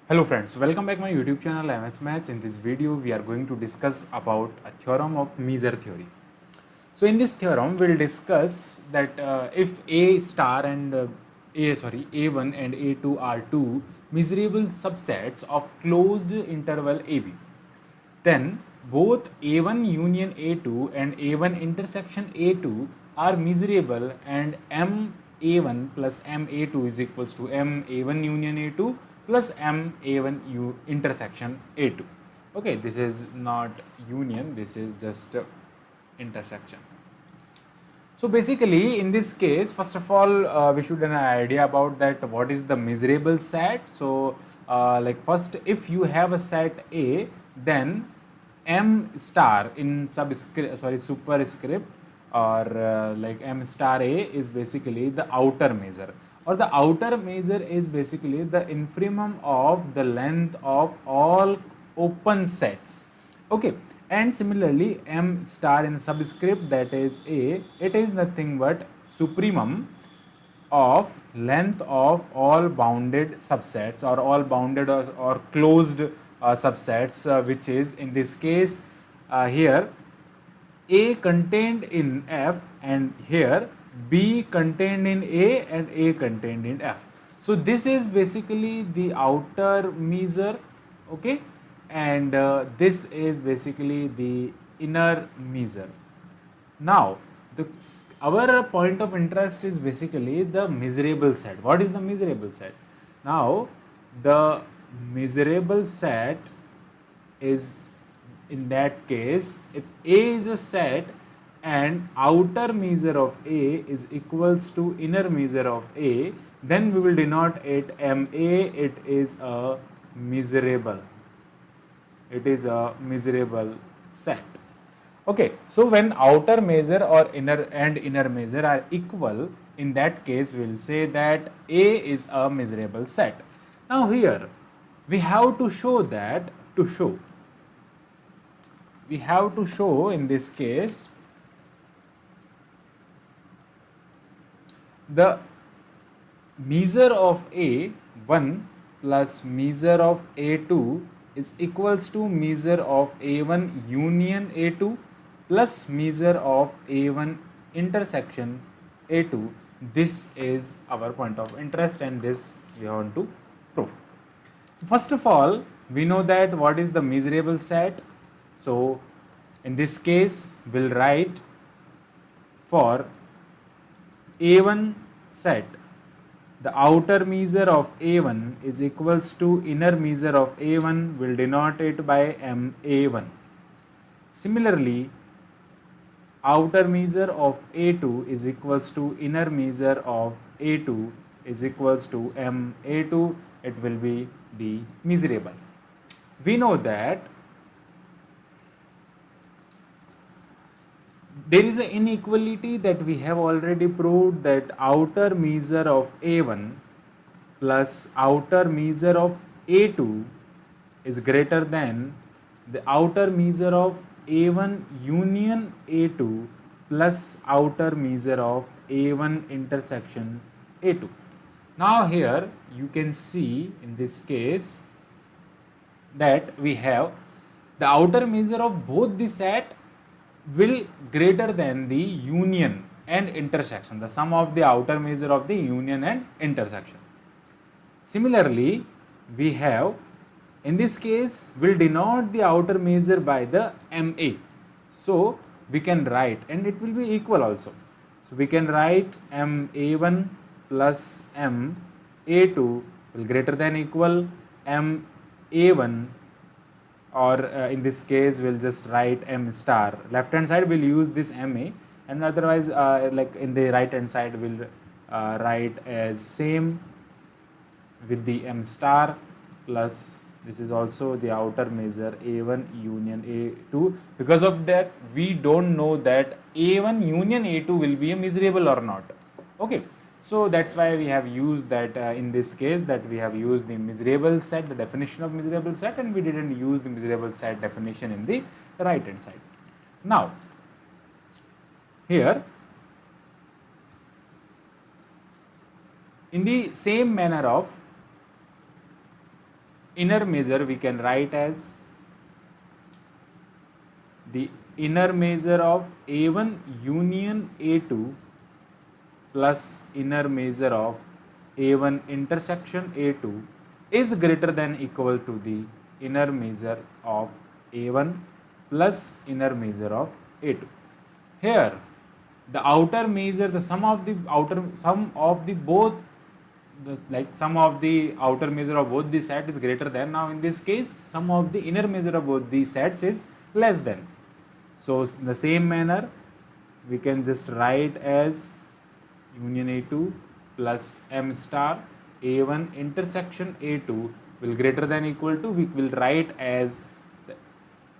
Hello friends, welcome back my YouTube channel MS Maths. In this video we are going to discuss about a theorem of measure theory. So in this theorem we'll discuss that if A star and A1 and A2 are two measurable subsets of closed interval AB, then both A1 union A2 and A1 intersection A2 are measurable, and M A1 plus M A2 is equals to M A1 union A2 plus M A1 intersection A2. Okay, this is not union, this is just intersection. So basically in this case, first of all, we should have an idea about that what is the measurable set. So like first, if you have a set A, then M star in superscript, or like M star A is basically the outer measure, or the outer measure is basically the infimum of the length of all open sets. Okay, and similarly M star in subscript, that is A, it is nothing but supremum of length of all bounded subsets, or all bounded or closed subsets, which is in this case here A contained in F, and here B contained in A and A contained in F. So this is basically the outer measure, okay, and this is basically the inner measure. Now, our point of interest is basically the measurable set. What is the measurable set? Now, the measurable set is, in that case, if A is a set and outer measure of A is equals to inner measure of A, then we will denote it MA. It is a measurable. It is a measurable set. Okay, so when outer measure or inner measure are equal, in that case we will say that A is a measurable set. Now here we have to show that, we have to show in this case the measure of A1 plus measure of A2 is equals to measure of A1 union A2 plus measure of A1 intersection A2. This is our point of interest, and this we want to prove. First of all, we know that what is the measurable set. So in this case we'll write for A1 set, the outer measure of A1 is equals to inner measure of A1, will denote it by MA1. Similarly, outer measure of A2 is equals to inner measure of A2 is equals to MA2. It will be the measurable. We know that there is an inequality that we have already proved, that outer measure of A1 plus outer measure of A2 is greater than the outer measure of A1 union A2 plus outer measure of A1 intersection A2. Now here you can see in this case that we have the outer measure of both the set will greater than the union and intersection, the sum of the outer measure of the union and intersection. Similarly, we have, in this case, will denote the outer measure by the MA. So we can write, and it will be equal also. So we can write MA1 plus MA2 will greater than equal MA1, or in this case we'll just write M star. Left hand side we'll use this MA, and otherwise like in the right hand side we'll write as same with the M star plus this is also the outer measure A1 union A2. Because of that we don't know that A1 union A2 will be a measurable or not. Okay, so that's why we have used that in this case, that we have used the measurable set, the definition of measurable set, and we didn't use the measurable set definition in the right hand side. Now here in the same manner of inner measure we can write as the inner measure of A1 union A2 plus inner measure of A1 intersection A2 is greater than equal to the inner measure of A1 plus inner measure of A2. Here the outer measure, the sum of the sum of the outer measure of both the set is greater than. Now in this case sum of the inner measure of both the sets is less than. So in the same manner we can just write as union A2 plus M star A1 intersection A2 will greater than equal to, we will write as the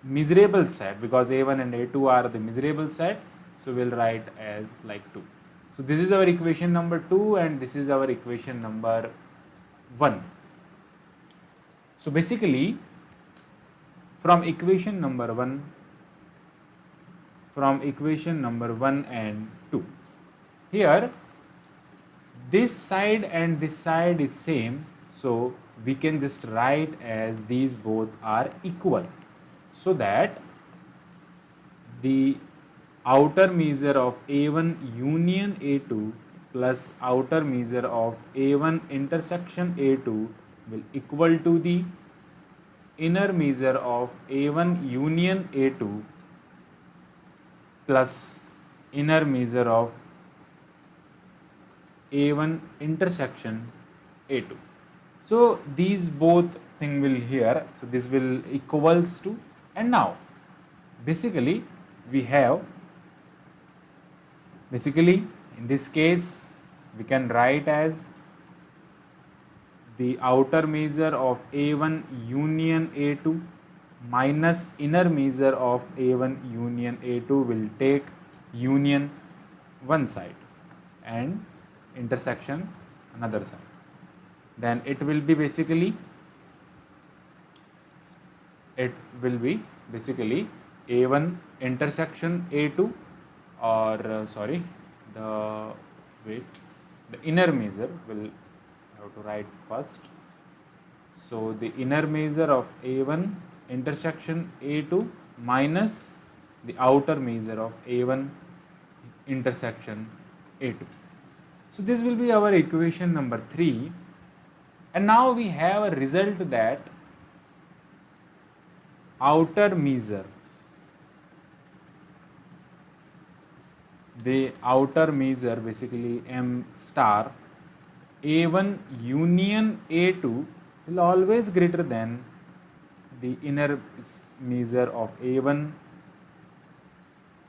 miserable set, because A1 and A2 are the miserable set, so we'll write as like 2. So this is our equation number 2 and this is our equation number 1. So basically from equation number 1 and 2, here this side and this side is same, so we can just write as these both are equal, so that the outer measure of A1 union A2 plus outer measure of A1 intersection A2 will equal to the inner measure of A1 union A2 plus inner measure of A1 intersection A2. So these both thing will here, so this will equals to, and now basically in this case we can write as the outer measure of A1 union A2 minus inner measure of A1 union A2 will take union one side and intersection another side. Then it will be basically A1 intersection A2, or the inner measure will have to write first. So the inner measure of A1 intersection A2 minus the outer measure of A1 intersection A2. So this will be our equation number 3, and now we have a result that outer measure, basically M star A1 union A2 will always greater than the inner measure of A1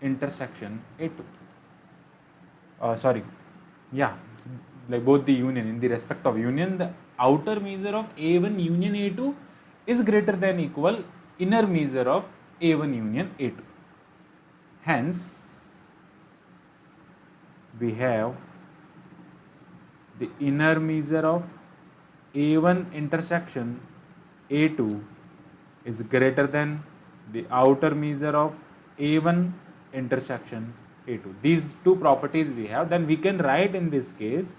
intersection A2. Like both the union, in the respect of union, the outer measure of A1 union A2 is greater than equal inner measure of A1 union A2. Hence we have the inner measure of A1 intersection A2 is greater than the outer measure of A1 intersection A2. These two properties we have. Then we can write in this case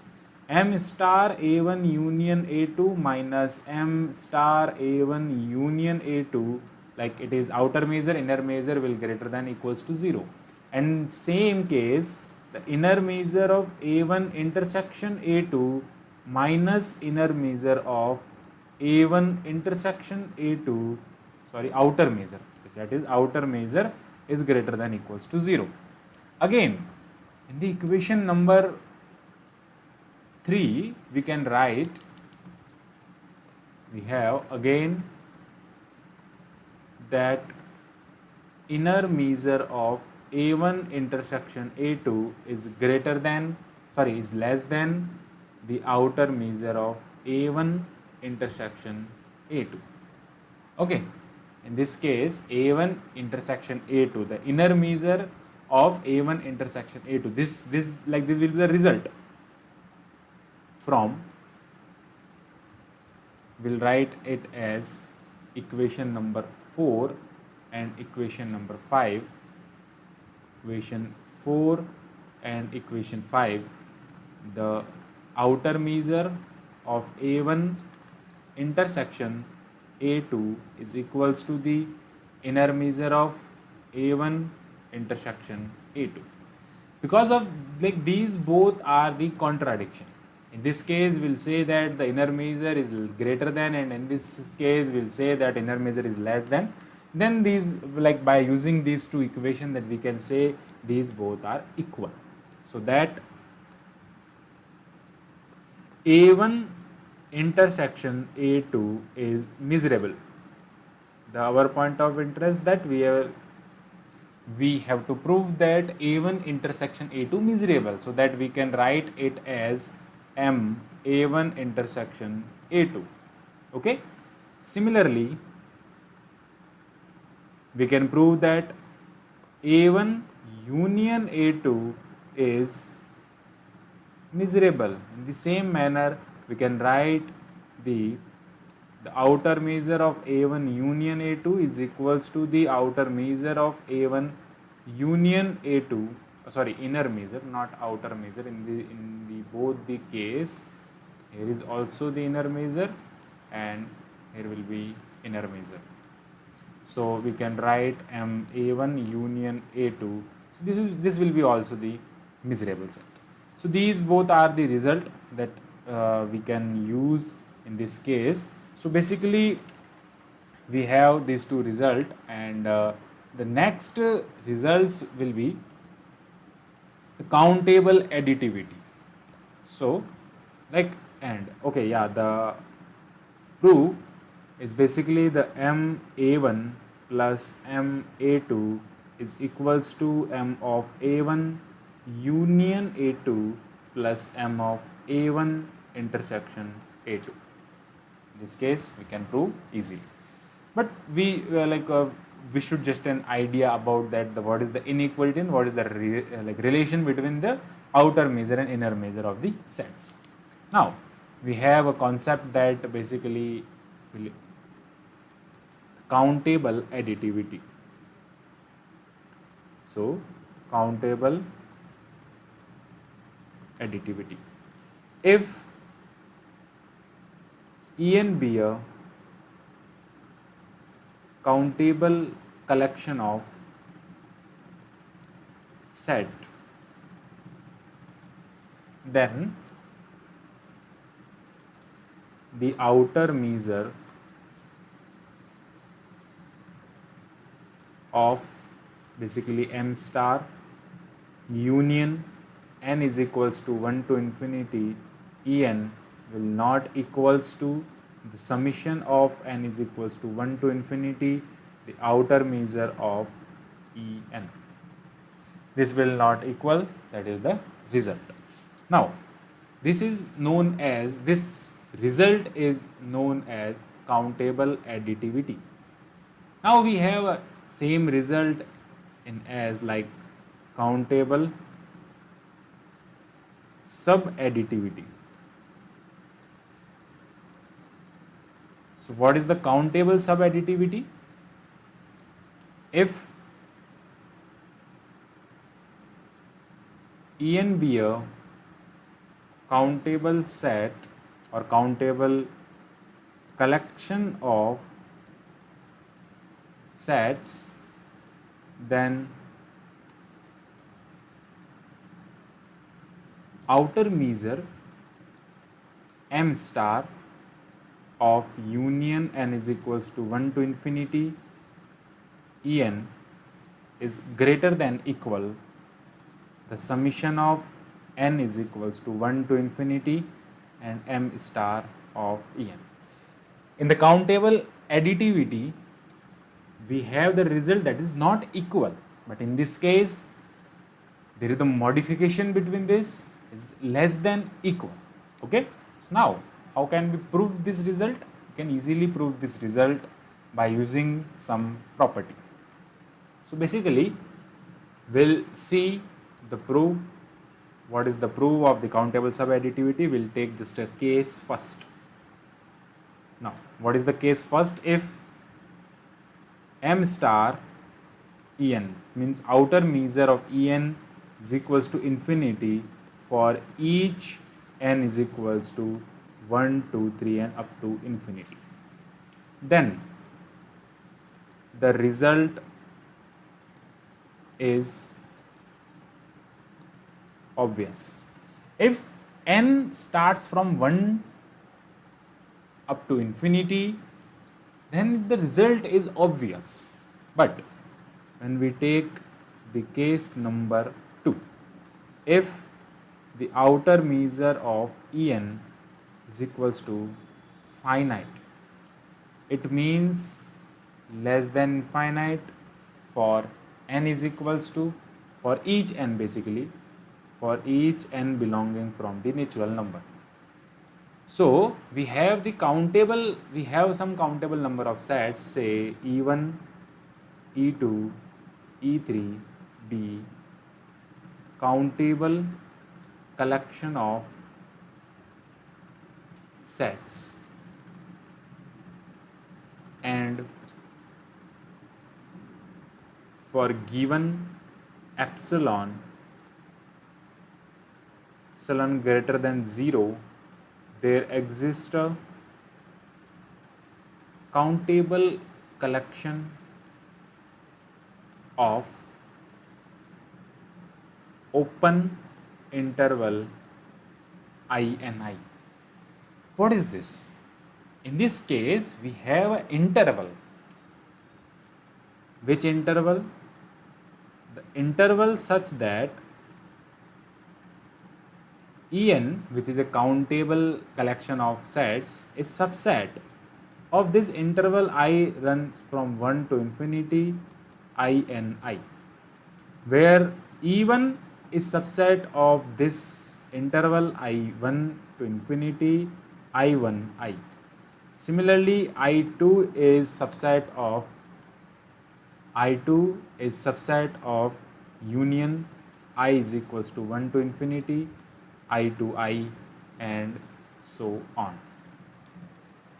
M star A1 union A2 minus M star A1 union A2, like it is outer measure, inner measure will greater than equals to 0. And same case, the inner measure of A1 intersection A2 minus inner measure of A1 intersection A2, outer measure, that is outer measure is greater than equals to 0. Again, in the equation number 3, we can write, we have again that inner measure of A1 intersection A2 is less than the outer measure of A1 intersection A2. Okay, in this case A1 intersection A2, the inner measure of A1 intersection A2, this will be the result from, we'll write it as equation number 4 and equation number 5. Equation 4 and equation 5, the outer measure of A1 intersection A2 is equals to the inner measure of A1 intersection A2. Because of like these both are the contradiction. In this case we'll say that the inner measure is greater than, and in this case we'll say that inner measure is less than. Then these, like by using these two equations, that we can say these both are equal. So that A1 intersection A2 is measurable. Our point of interest that we have to prove that A1 intersection A2 measurable, so that we can write it as M A1 intersection A2. Okay. Similarly, we can prove that A1 union A2 is measurable. In the same manner, we can write the outer measure of A1 union A2 is equals to the outer measure of A1 union A2, sorry, inner measure, not outer measure. In the both the case, here is also the inner measure and here will be inner measure. So we can write M A1 union A2. So this will be also the measurable set. So these both are the result that we can use in this case. So basically we have these two result, and the next results will be the countable additivity. So like, and okay, yeah, the proof is basically the M A1 plus M A2 is equals to M of A1 union A2 plus M of A1 intersection A2. In this case we can prove easily, but we should just an idea about that what is the inequality and what is the relation between the outer measure and inner measure of the sets. Now we have a concept that basically countable additivity. So countable additivity, if En be a countable collection of set, then the outer measure of basically M star union n is equals to 1 to infinity En will not equals to the summation of n is equals to 1 to infinity the outer measure of En. This will not equal, that is the result. Now this is known as, this result is known as countable additivity. Now we have a same result in as like countable subadditivity. So what is the countable subadditivity? If En be a countable set or countable collection of sets, then outer measure M star of union n is equals to 1 to infinity En is greater than equal the summation of n is equals to 1 to infinity and M star of En. In the countable additivity, we have the result that is not equal, but in this case there is the modification between this is less than equal. Okay, so now how can we prove this result? We can easily prove this result by using some properties. So basically we'll see the proof. What is the proof of the countable subadditivity? We'll take just a case first. Now what is the case first? If M star En means outer measure of En is equals to infinity for each n is equals to 1, 2, 3 and up to infinity, then the result is obvious. If n starts from 1 up to infinity, then the result is obvious. But when we take the case number 2, if the outer measure of En is equals to finite, it means less than infinite for n is equals to, for each n basically, for each n belonging from the natural number. So we have some countable number of sets, say E1, E2, E3, B, countable collection of sets, and for given epsilon greater than 0, there exists a countable collection of open interval I and I. What is this? In this case, we have an interval. Which interval? The interval such that En, which is a countable collection of sets, is subset of this interval I runs from 1 to infinity I n I, where E1 is subset of this interval I1 to infinity I1 I. Similarly, I2 is subset of union I is equals to 1 to infinity I to I, and so on.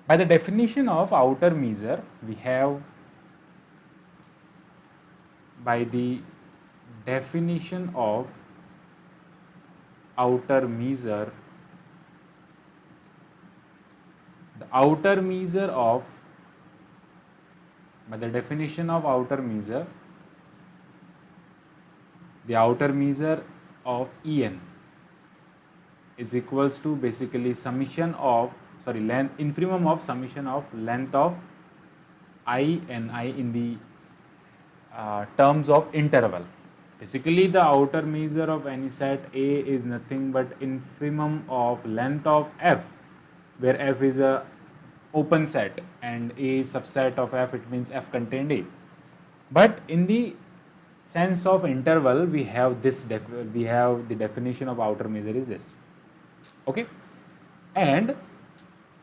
By the definition of outer measure, we have, by the definition of outer measure, the outer measure of, by the definition of outer measure, the outer measure of En is equals to basically summation of, length, infimum of summation of length of I and I in the terms of interval. Basically, the outer measure of any set A is nothing but infimum of length of F, where F is a open set and A is subset of F, it means F contained A. But in the sense of interval, we have this we have the definition of outer measure is this. Okay, and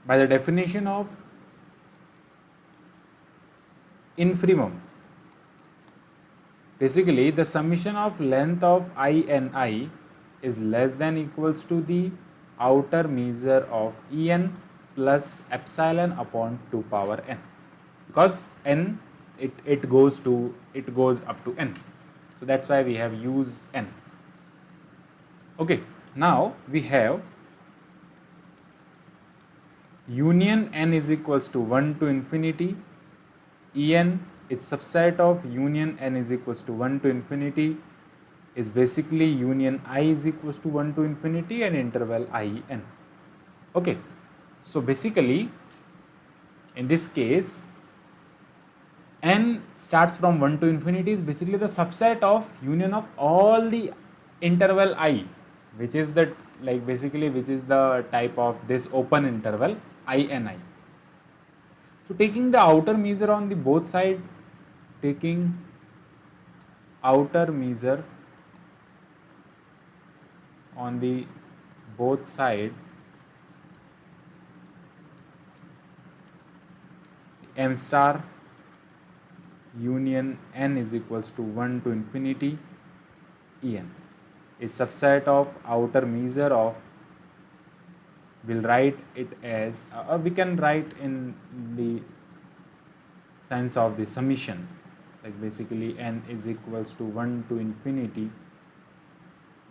by the definition of infimum, basically the summation of length of I and I is less than equals to the outer measure of En plus epsilon upon 2 power n, because n it goes up to n, so that's why we have used n. Okay, now we have union n is equals to 1 to infinity, En is subset of union n is equals to 1 to infinity, is basically union I is equals to 1 to infinity and interval I n. Okay, so basically in this case n starts from 1 to infinity is basically the subset of union of all the interval I, which is the which is the type of this open interval I and I. So taking the outer measure on the both side, taking outer measure on the both side, m star union n is equals to 1 to infinity En is subset of outer measure of, we'll write it as, we can write in the sense of the summation, like basically n is equals to 1 to infinity,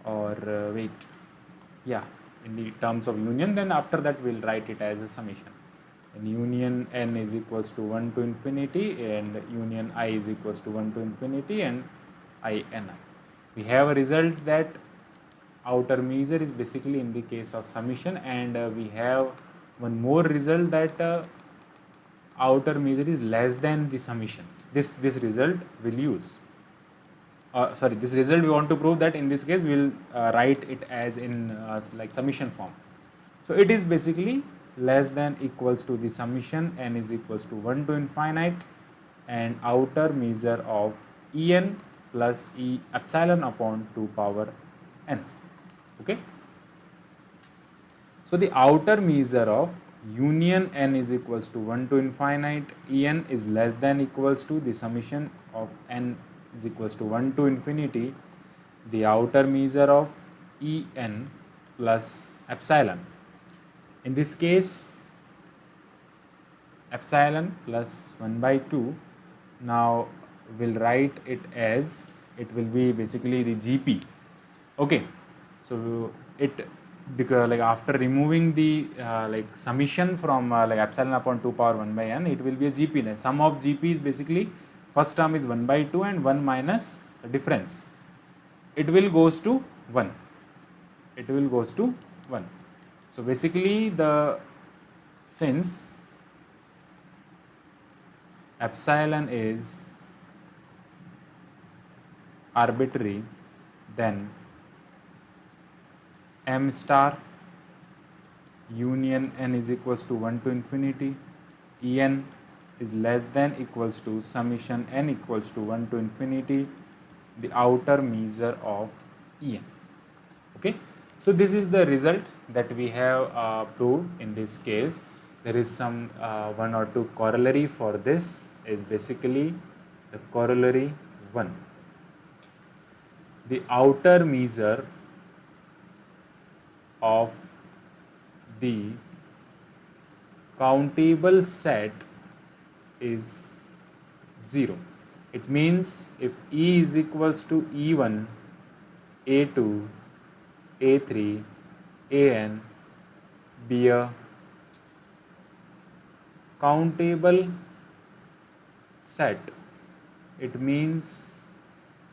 or in the terms of union, then after that we'll write it as a summation. and union n is equals to 1 to infinity, and union I is equals to 1 to infinity, and I n I. We have a result that outer measure is basically in the case of summation, and we have one more result that outer measure is less than the summation. This result will use. This result we want to prove that in this case we will write it as in like summation form. So it is basically less than equals to the summation n is equals to 1 to infinite and outer measure of En plus E epsilon upon 2 power n. Okay. So the outer measure of union n is equals to 1 to infinite En is less than equals to the summation of n is equals to 1 to infinity the outer measure of En plus epsilon. In this case, epsilon plus 1 by 2. Now we'll write it as, it will be basically the GP. Okay, so it, because like after removing the like summation from like epsilon upon 2 power 1 by n, it will be a GP. Then sum of GP is basically first term is 1 by 2 and 1 minus the difference. It will goes to 1. It will goes to 1. So basically the, since epsilon is arbitrary, then m star union n is equals to 1 to infinity, En is less than equals to summation n equals to 1 to infinity the outer measure of En. Okay, so this is the result that we have proved in this case. There is some one or two corollary for this, is basically the corollary 1. The outer measure of the countable set is 0. It means if E is equals to E1, A2, A3, An be a countable set, it means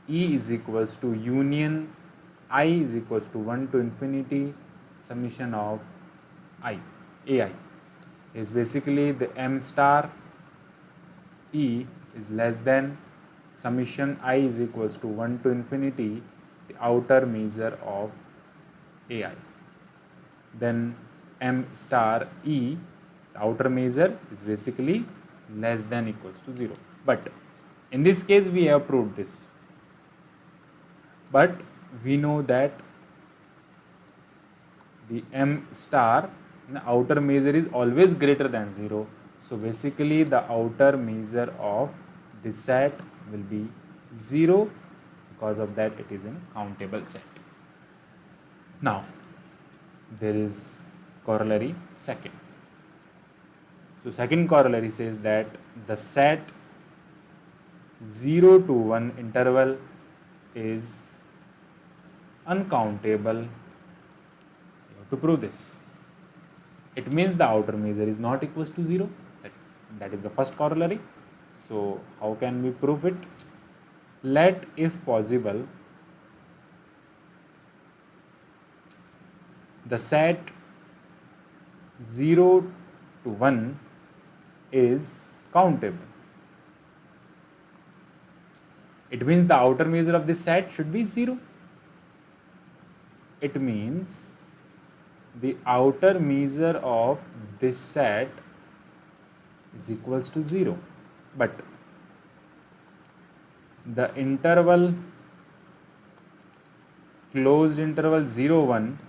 E is equals to union I is equals to 1 to infinity summation of I, Ai, is basically the m star E is less than summation I is equals to 1 to infinity the outer measure of Ai. Then m star E, outer measure, is basically less than equals to 0. But in this case we have proved this. But we know that the m star, the outer measure, is always greater than 0. So basically the outer measure of this set will be 0. Because of that it is a countable set. Now there is corollary second. So second corollary says that the set 0 to 1 interval is uncountable. You have to prove this. It means the outer measure is not equals to 0. That is the first corollary. So how can we prove it? Let, if possible, the set 0 to 1 is countable. It means the outer measure of this set should be 0. It means the outer measure of this set is equals to 0. But the interval, closed interval 0, 1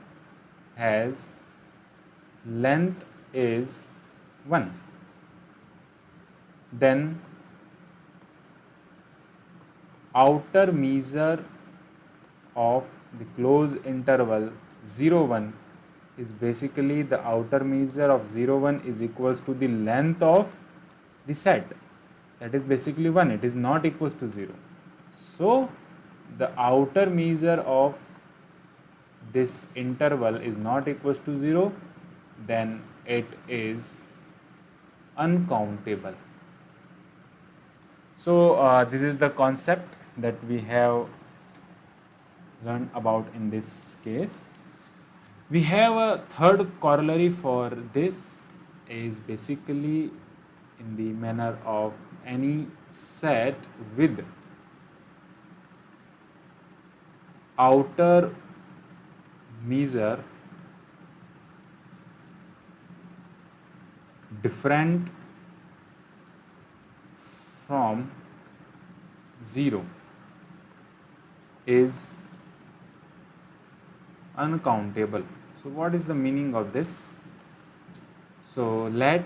has length is 1. Then outer measure of the closed interval 0, 1 is basically the outer measure of 0, 1 is equals to the length of the set. That is basically 1. It is not equals to 0. So the outer measure of this interval is not equals to 0, then it is uncountable. So this is the concept that we have learned about in this case. We have a third corollary for this is basically in the manner of any set with outer measure different from 0 is uncountable. So what is the meaning of this? So let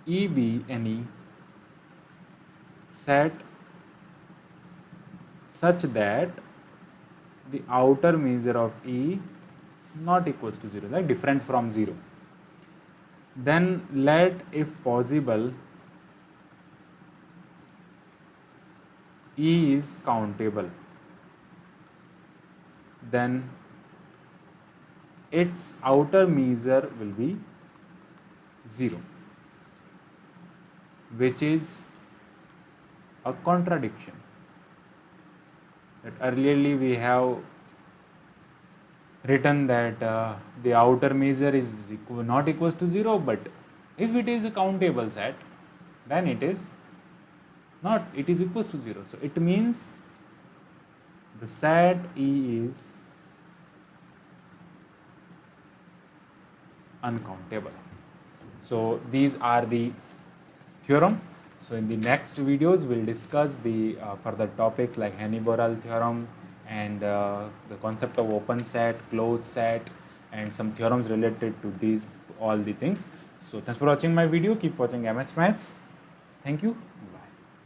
E be any set such that the outer measure of E is not equals to 0, like different from 0. Then let, if possible, E is countable. Then its outer measure will be 0, which is a contradiction. That earlierly we have written that the outer measure is not equals to 0, but if it is a countable set, then it is not, it is equals to 0. So it means the set E is uncountable. So these are the theorem. So in the next videos we'll discuss the further topics like Henny-Borel theorem and the concept of open set, closed set, and some theorems related to these all the things. So thanks for watching my video. Keep watching MH Maths. Thank you.